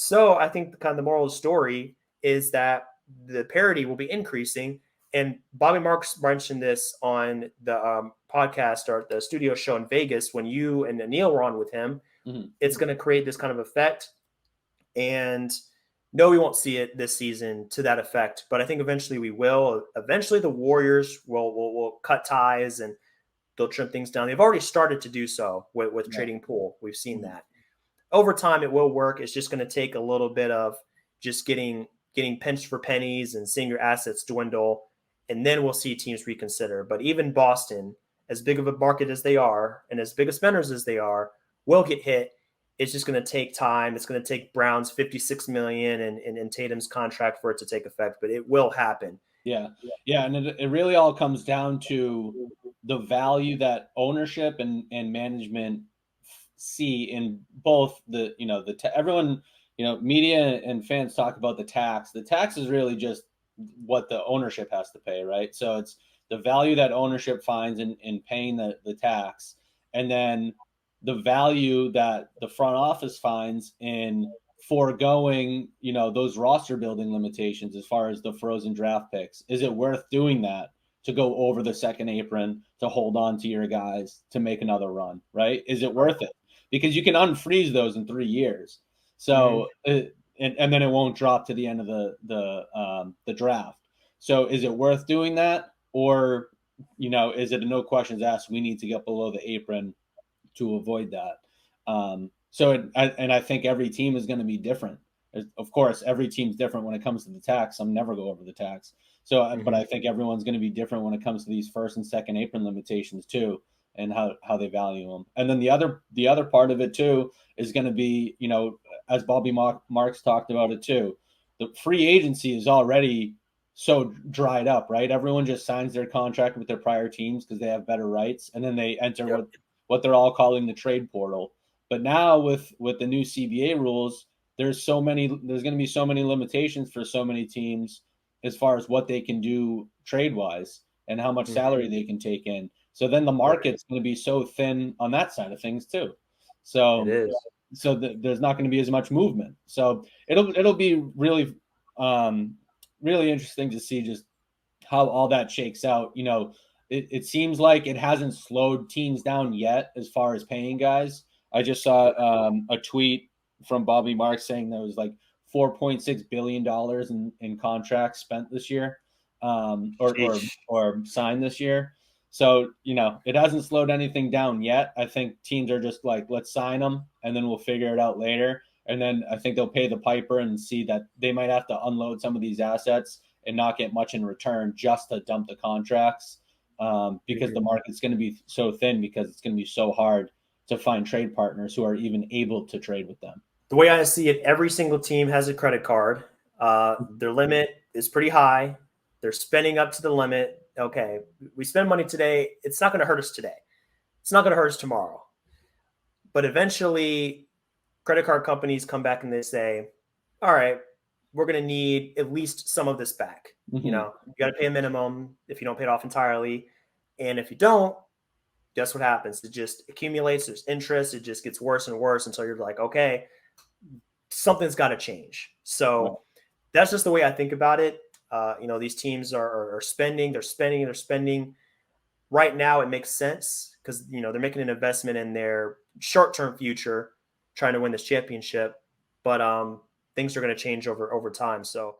So I think the moral of the story is that the parity will be increasing. And Bobby Marks mentioned this on the podcast or the studio show in Vegas when you and Neil were on with him. Mm-hmm. It's going to create this kind of effect. And no, we won't see it this season to that effect, but I think eventually we will. Eventually, the Warriors will cut ties and they'll trim things down. They've already started to do so with trading Poole. We've seen that. Over time, it will work. It's just going to take a little bit of just getting pinched for pennies and seeing your assets dwindle, and then we'll see teams reconsider. But even Boston, as big of a market as they are, and as big of spenders as they are, will get hit. It's just going to take time. It's going to take Brown's $56 million and Tatum's contract for it to take effect, but it will happen. Yeah. And it really all comes down to the value that ownership and management see in both everyone, media and fans talk about the tax. The tax is really just what the ownership has to pay, right? So it's the value that ownership finds in paying the tax, and then the value that the front office finds in foregoing, those roster building limitations as far as the frozen draft picks. Is it worth doing that to go over the second apron, to hold on to your guys, to make another run, right? Is it worth it? Because you can unfreeze those in 3 years. So, and then it won't drop to the end of the draft. So is it worth doing that? Or, is it a no questions asked? We need to get below the apron to avoid that. I think every team is going to be different. Of course, every team's different when it comes to the tax. Some never go over the tax. So, but I think everyone's going to be different when it comes to these first and second apron limitations too, and how they value them. And then the other part of it too is going to be, as Bobby Marks talked about it too, the free agency is already so dried up, right? Everyone just signs their contract with their prior teams because they have better rights, and then they enter what they're all calling the trade portal. But now with the new CBA rules, there's going to be so many limitations for so many teams as far as what they can do trade wise and how much salary they can take in. So then the market's going to be so thin on that side of things too. So it is. So there's not going to be as much movement. So it'll be really really interesting to see just how all that shakes out. It seems like it hasn't slowed teams down yet as far as paying guys. I just saw a tweet from Bobby Marks saying there was like $4.6 billion in contracts spent this year, or signed this year. So, it hasn't slowed anything down yet. I think teams are just like, let's sign them and then we'll figure it out later. And then I think they'll pay the piper and see that they might have to unload some of these assets and not get much in return just to dump the contracts, because the market's going to be so thin, because it's going to be so hard to find trade partners who are even able to trade with them. The way I see it, every single team has a credit card. Their limit is pretty high. They're spending up to the limit. Okay, we spend money today. It's not going to hurt us today. It's not going to hurt us tomorrow. But eventually, credit card companies come back and they say, all right, we're going to need at least some of this back. You got to pay a minimum if you don't pay it off entirely. And if you don't, guess what happens? It just accumulates. There's interest. It just gets worse and worse until you're like, okay, something's got to change. So that's just the way I think about it. These teams are spending. They're spending. Right now, it makes sense because, they're making an investment in their short-term future, trying to win this championship. But things are going to change over time. So